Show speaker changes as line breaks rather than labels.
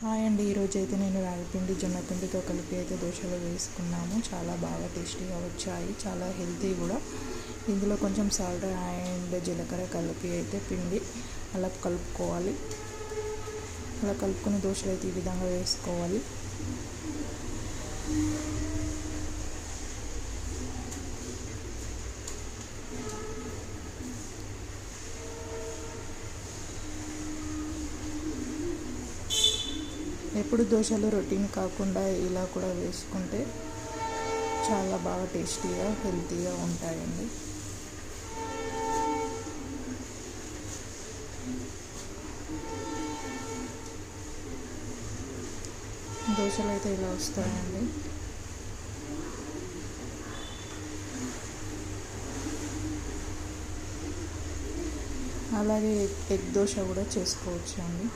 Hi అండి, ఈరోజు అయితే నేను రాగిపిండి జొన్న పిండితో కలిపి అయితే దోశలు వేసుకున్నాము. చాలా బాగా టేస్టీగా వచ్చాయి, చాలా హెల్తీ కూడా. ఇందులో కొంచెం సాల్ట్ అండ్ జీలకర్ర కలిపి అయితే పిండి అలా కలుపుకోవాలి. అలా కలుపుకొని దోశలు అయితే ఈ విధంగా వేసుకోవాలి. ఎప్పుడు దోశలు రొటీన్ కాకుండా ఇలా కూడా వేసుకుంటే చాలా బాగా టేస్టీగా హెల్తీగా ఉంటాయండి. దోశలు అయితే ఇలా వస్తాయండి. అలాగే ఎగ్ దోశ కూడా చేసుకోవచ్చు అండి.